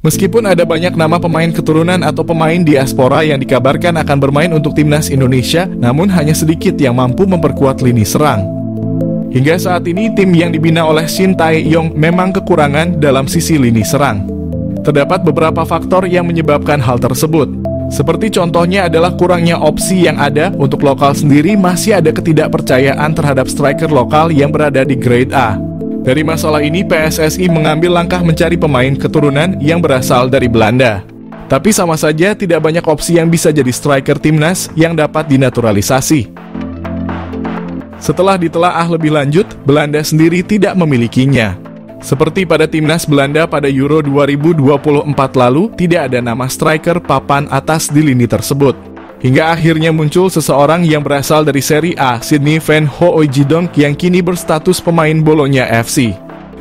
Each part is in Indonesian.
Meskipun ada banyak nama pemain keturunan atau pemain diaspora yang dikabarkan akan bermain untuk timnas Indonesia, namun hanya sedikit yang mampu memperkuat lini serang. Hingga saat ini, tim yang dibina oleh Shin Tae-yong memang kekurangan dalam sisi lini serang. Terdapat beberapa faktor yang menyebabkan hal tersebut. Seperti contohnya adalah kurangnya opsi yang ada untuk lokal sendiri, masih ada ketidakpercayaan terhadap striker lokal yang berada di grade A. Dari masalah ini, PSSI mengambil langkah mencari pemain keturunan yang berasal dari Belanda. Tapi sama saja tidak banyak opsi yang bisa jadi striker timnas yang dapat dinaturalisasi. Setelah ditelaah lebih lanjut, Belanda sendiri tidak memilikinya. Seperti pada timnas Belanda pada Euro 2024 lalu, tidak ada nama striker papan atas di lini tersebut. Hingga akhirnya muncul seseorang yang berasal dari Serie A, Sydney Van Hooijdonk, yang kini berstatus pemain Bologna FC.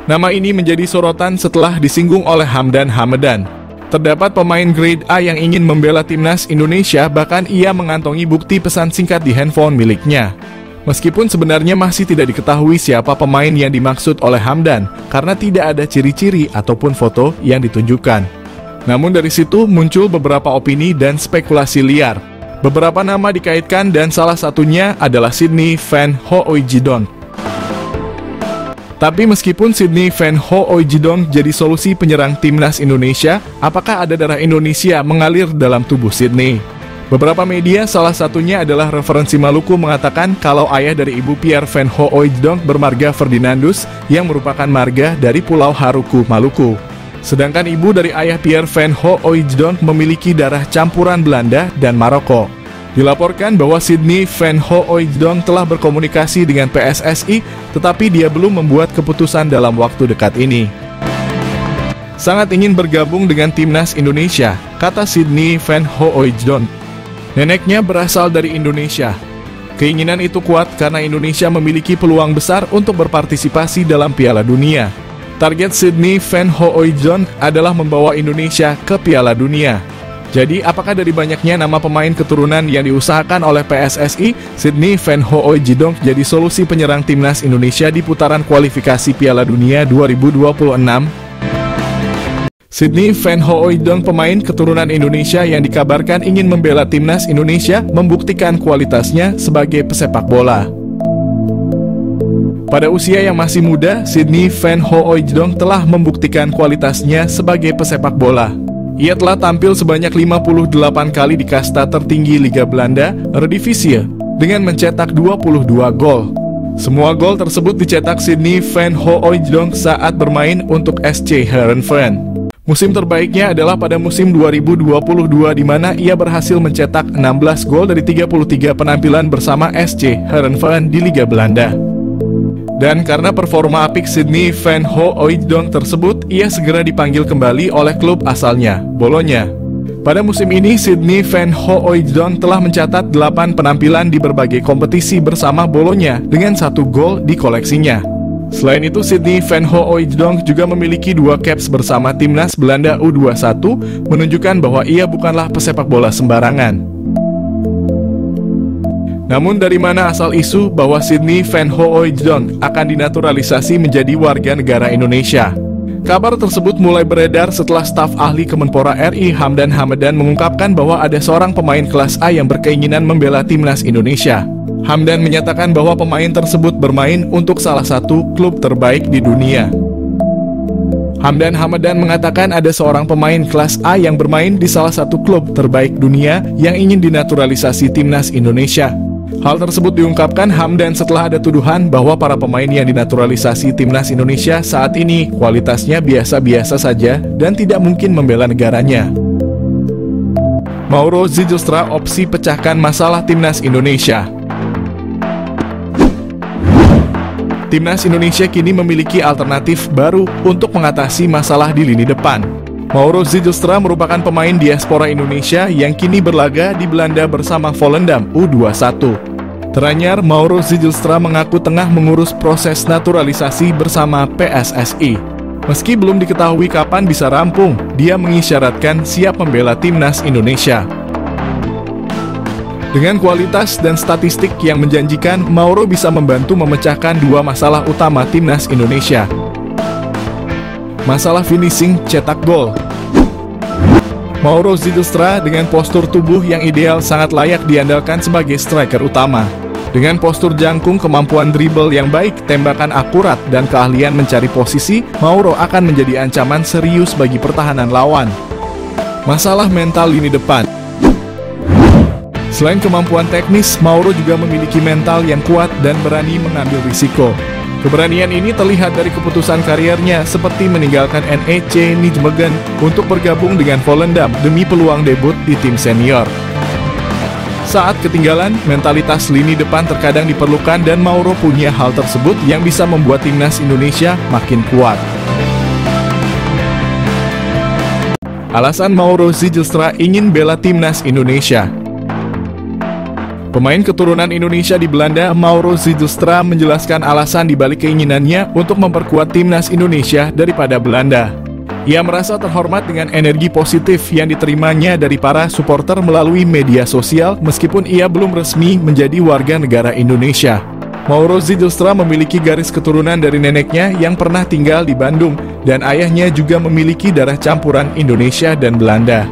Nama ini menjadi sorotan setelah disinggung oleh Hamdan Hamedan. Terdapat pemain grade A yang ingin membela timnas Indonesia, bahkan ia mengantongi bukti pesan singkat di handphone miliknya. Meskipun sebenarnya masih tidak diketahui siapa pemain yang dimaksud oleh Hamdan, karena tidak ada ciri-ciri ataupun foto yang ditunjukkan. Namun dari situ muncul beberapa opini dan spekulasi liar. Beberapa nama dikaitkan dan salah satunya adalah Sydney Van Hooijdonk. Tapi meskipun Sydney Van Hooijdonk jadi solusi penyerang timnas Indonesia, apakah ada darah Indonesia mengalir dalam tubuh Sydney? Beberapa media, salah satunya adalah Referensi Maluku, mengatakan kalau ayah dari ibu Pierre Van Hooijdonk bermarga Ferdinandus, yang merupakan marga dari Pulau Haruku, Maluku. Sedangkan ibu dari ayah Pierre Van Hooijdonk memiliki darah campuran Belanda dan Maroko. Dilaporkan bahwa Sydney Van Hooijdonk telah berkomunikasi dengan PSSI, tetapi dia belum membuat keputusan dalam waktu dekat ini. Sangat ingin bergabung dengan timnas Indonesia, kata Sydney Van Hooijdonk. Neneknya berasal dari Indonesia. Keinginan itu kuat karena Indonesia memiliki peluang besar untuk berpartisipasi dalam Piala Dunia. Target Sydney Van Hooijdonk adalah membawa Indonesia ke Piala Dunia. Jadi, apakah dari banyaknya nama pemain keturunan yang diusahakan oleh PSSI, Sydney Van Hooijdonk jadi solusi penyerang timnas Indonesia di putaran kualifikasi Piala Dunia 2026? Sydney Van Hooijdonk, pemain keturunan Indonesia yang dikabarkan ingin membela timnas Indonesia, membuktikan kualitasnya sebagai pesepak bola. Pada usia yang masih muda, Sydney Van Hooijdonk telah membuktikan kualitasnya sebagai pesepak bola. Ia telah tampil sebanyak 58 kali di kasta tertinggi Liga Belanda, Eredivisie, dengan mencetak 22 gol. Semua gol tersebut dicetak Sydney Van Hooijdonk saat bermain untuk SC Heerenveen. Musim terbaiknya adalah pada musim 2022, di mana ia berhasil mencetak 16 gol dari 33 penampilan bersama SC Heerenveen di Liga Belanda. Dan karena performa apik Sydney Van Hooijdonk tersebut, ia segera dipanggil kembali oleh klub asalnya, Bologna. Pada musim ini, Sydney Van Hooijdonk telah mencatat 8 penampilan di berbagai kompetisi bersama Bologna dengan 1 gol di koleksinya. Selain itu, Sydney Van Hooijdonk juga memiliki 2 caps bersama timnas Belanda U21, menunjukkan bahwa ia bukanlah pesepak bola sembarangan. Namun dari mana asal isu bahwa Sydney Van Hooijdonk akan dinaturalisasi menjadi warga negara Indonesia? Kabar tersebut mulai beredar setelah staf ahli Kemenpora RI Hamdan Hamedan mengungkapkan bahwa ada seorang pemain kelas A yang berkeinginan membela timnas Indonesia. Hamdan menyatakan bahwa pemain tersebut bermain untuk salah satu klub terbaik di dunia. Hamdan Hamedan mengatakan ada seorang pemain kelas A yang bermain di salah satu klub terbaik dunia yang ingin dinaturalisasi timnas Indonesia. Hal tersebut diungkapkan Hamdan setelah ada tuduhan bahwa para pemain yang dinaturalisasi timnas Indonesia saat ini kualitasnya biasa-biasa saja dan tidak mungkin membela negaranya. Mauro Zijlstra opsi pecahkan masalah timnas Indonesia. Timnas Indonesia kini memiliki alternatif baru untuk mengatasi masalah di lini depan. Mauro Zijlstra merupakan pemain diaspora Indonesia yang kini berlaga di Belanda bersama Volendam U21. Teranyar, Mauro Zijlstra mengaku tengah mengurus proses naturalisasi bersama PSSI. Meski belum diketahui kapan bisa rampung, dia mengisyaratkan siap membela timnas Indonesia. Dengan kualitas dan statistik yang menjanjikan, Mauro bisa membantu memecahkan 2 masalah utama timnas Indonesia. Masalah finishing cetak gol. Mauro Zylstra dengan postur tubuh yang ideal sangat layak diandalkan sebagai striker utama. Dengan postur jangkung, kemampuan dribble yang baik, tembakan akurat, dan keahlian mencari posisi, Mauro akan menjadi ancaman serius bagi pertahanan lawan. Masalah mental lini depan. Selain kemampuan teknis, Mauro juga memiliki mental yang kuat dan berani mengambil risiko. Keberanian ini terlihat dari keputusan kariernya seperti meninggalkan NEC Nijmegen untuk bergabung dengan Volendam demi peluang debut di tim senior. Saat ketinggalan, mentalitas lini depan terkadang diperlukan dan Mauro punya hal tersebut yang bisa membuat timnas Indonesia makin kuat. Alasan Mauro Zylstra ingin bela timnas Indonesia. Pemain keturunan Indonesia di Belanda, Mauro Zylstra menjelaskan alasan dibalik keinginannya untuk memperkuat timnas Indonesia daripada Belanda. Ia merasa terhormat dengan energi positif yang diterimanya dari para supporter melalui media sosial meskipun ia belum resmi menjadi warga negara Indonesia. Mauro Zylstra memiliki garis keturunan dari neneknya yang pernah tinggal di Bandung dan ayahnya juga memiliki darah campuran Indonesia dan Belanda.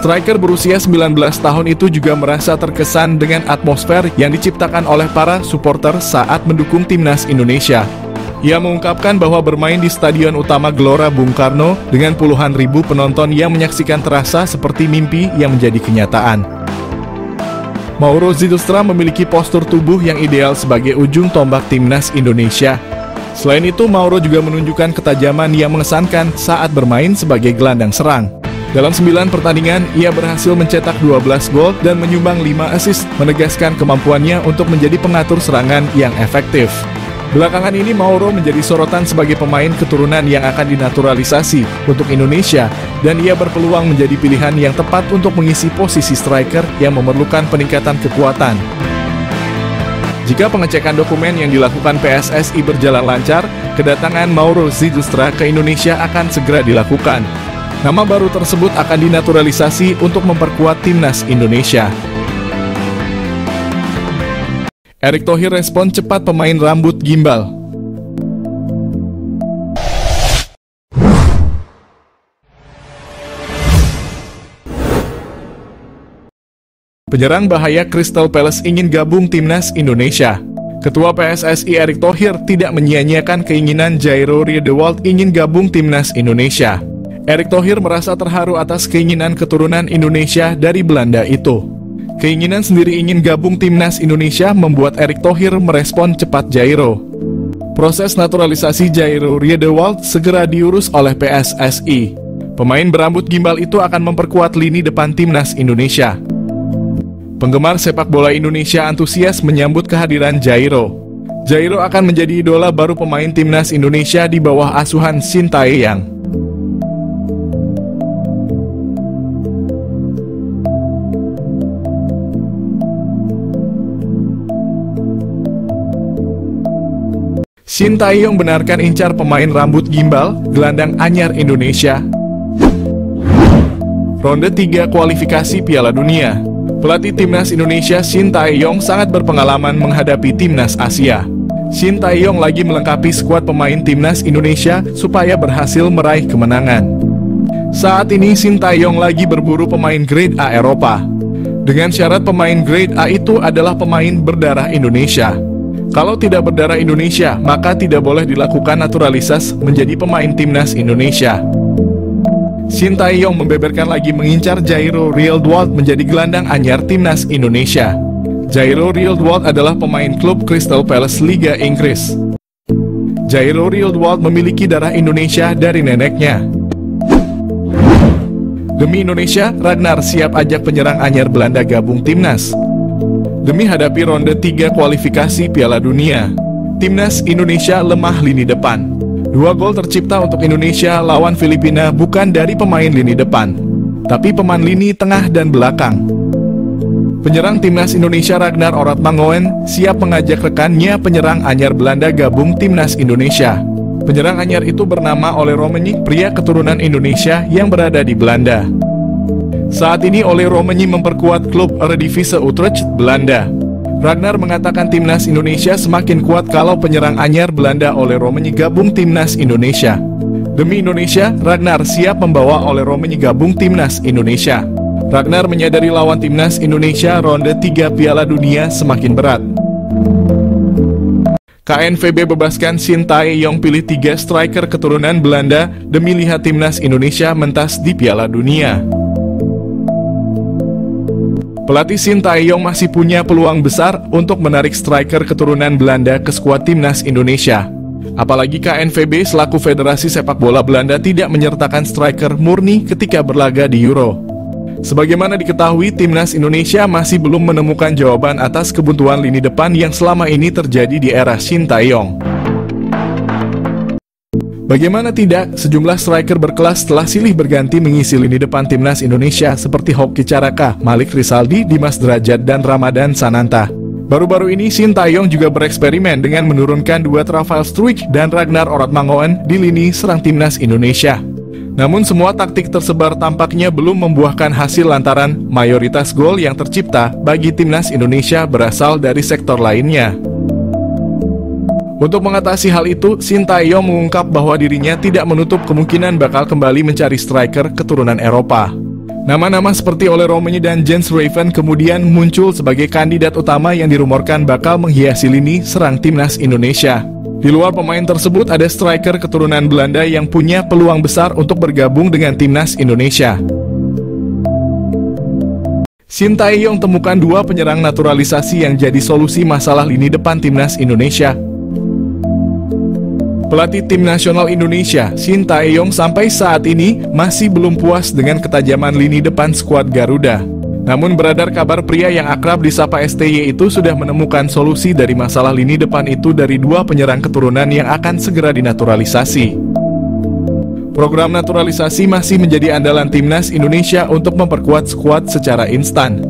Striker berusia 19 tahun itu juga merasa terkesan dengan atmosfer yang diciptakan oleh para supporter saat mendukung timnas Indonesia. Ia mengungkapkan bahwa bermain di Stadion Utama Gelora Bung Karno dengan puluhan ribu penonton yang menyaksikan terasa seperti mimpi yang menjadi kenyataan. Mauro Zylstra memiliki postur tubuh yang ideal sebagai ujung tombak timnas Indonesia. Selain itu, Mauro juga menunjukkan ketajaman yang mengesankan saat bermain sebagai gelandang serang. Dalam 9 pertandingan, ia berhasil mencetak 12 gol dan menyumbang 5 assist, menegaskan kemampuannya untuk menjadi pengatur serangan yang efektif. Belakangan ini Mauro menjadi sorotan sebagai pemain keturunan yang akan dinaturalisasi untuk Indonesia, dan ia berpeluang menjadi pilihan yang tepat untuk mengisi posisi striker yang memerlukan peningkatan kekuatan. Jika pengecekan dokumen yang dilakukan PSSI berjalan lancar, kedatangan Mauro Zylstra ke Indonesia akan segera dilakukan. Nama baru tersebut akan dinaturalisasi untuk memperkuat timnas Indonesia. Erick Thohir respon cepat pemain rambut gimbal. Penyerang bahaya Crystal Palace ingin gabung timnas Indonesia. Ketua PSSI Erick Thohir tidak menyia-nyiakan keinginan Jairo Riedewald ingin gabung timnas Indonesia. Erick Thohir merasa terharu atas keinginan keturunan Indonesia dari Belanda itu. Keinginan sendiri ingin gabung timnas Indonesia membuat Erick Thohir merespon cepat Jairo. Proses naturalisasi Jairo Riedewald segera diurus oleh PSSI. Pemain berambut gimbal itu akan memperkuat lini depan timnas Indonesia. Penggemar sepak bola Indonesia antusias menyambut kehadiran Jairo. Jairo akan menjadi idola baru pemain timnas Indonesia di bawah asuhan Sintayong. Sintayong benarkan incar pemain rambut gimbal, gelandang anyar Indonesia. Ronde 3 kualifikasi Piala Dunia. Pelatih timnas Indonesia Sintayong sangat berpengalaman menghadapi timnas Asia. Sintayong lagi melengkapi skuad pemain timnas Indonesia supaya berhasil meraih kemenangan. Saat ini Sintayong lagi berburu pemain grade A Eropa. Dengan syarat pemain grade A itu adalah pemain berdarah Indonesia. Kalau tidak berdarah Indonesia, maka tidak boleh dilakukan naturalisasi menjadi pemain timnas Indonesia. Sintayong membeberkan lagi mengincar Jairo Riedewald menjadi gelandang anyar timnas Indonesia. Jairo Riedewald adalah pemain klub Crystal Palace Liga Inggris. Jairo Riedewald memiliki darah Indonesia dari neneknya. Demi Indonesia, Ragnar siap ajak penyerang anyar Belanda gabung timnas. Demi hadapi ronde 3 kualifikasi Piala Dunia, timnas Indonesia lemah lini depan. 2 gol tercipta untuk Indonesia lawan Filipina bukan dari pemain lini depan, tapi pemain lini tengah dan belakang. Penyerang timnas Indonesia Ragnar Oratmangoen siap mengajak rekannya penyerang anyar Belanda gabung timnas Indonesia. Penyerang anyar itu bernama Ole Romenyk, pria keturunan Indonesia yang berada di Belanda. Saat ini Ole Romenyk memperkuat klub Eredivisie Utrecht, Belanda. Ragnar mengatakan timnas Indonesia semakin kuat kalau penyerang anyar Belanda Ole Romenyk gabung timnas Indonesia. Demi Indonesia, Ragnar siap membawa Oleh Romain gabung timnas Indonesia. Ragnar menyadari lawan timnas Indonesia ronde 3 Piala Dunia semakin berat. KNVB bebaskan Shin Tae-yong pilih 3 striker keturunan Belanda demi lihat timnas Indonesia mentas di Piala Dunia. Pelatih Shin Tae-yong masih punya peluang besar untuk menarik striker keturunan Belanda ke skuad timnas Indonesia. Apalagi KNVB selaku Federasi Sepak Bola Belanda tidak menyertakan striker murni ketika berlaga di Euro. Sebagaimana diketahui, timnas Indonesia masih belum menemukan jawaban atas kebuntuan lini depan yang selama ini terjadi di era Shin Tae-yong. Bagaimana tidak, sejumlah striker berkelas telah silih berganti mengisi lini depan timnas Indonesia seperti Hoki Caraka, Malik Rizaldi, Dimas Derajat, dan Ramadan Sananta. Baru-baru ini Shin Tae-yong juga bereksperimen dengan menurunkan duet Rafael Struijk dan Ragnar Orotmangoen di lini serang timnas Indonesia. Namun semua taktik tersebar tampaknya belum membuahkan hasil lantaran mayoritas gol yang tercipta bagi timnas Indonesia berasal dari sektor lainnya. Untuk mengatasi hal itu, Shin Tae-yong mengungkap bahwa dirinya tidak menutup kemungkinan bakal kembali mencari striker keturunan Eropa. Nama-nama seperti Oleh Romain dan Jens Raven kemudian muncul sebagai kandidat utama yang dirumorkan bakal menghiasi lini serang timnas Indonesia. Di luar pemain tersebut ada striker keturunan Belanda yang punya peluang besar untuk bergabung dengan timnas Indonesia. Shin Tae-yong temukan 2 penyerang naturalisasi yang jadi solusi masalah lini depan timnas Indonesia. Pelatih tim nasional Indonesia, Shin Tae-yong sampai saat ini masih belum puas dengan ketajaman lini depan skuad Garuda. Namun beredar kabar pria yang akrab disapa STY itu sudah menemukan solusi dari masalah lini depan itu dari 2 penyerang keturunan yang akan segera dinaturalisasi. Program naturalisasi masih menjadi andalan timnas Indonesia untuk memperkuat skuad secara instan.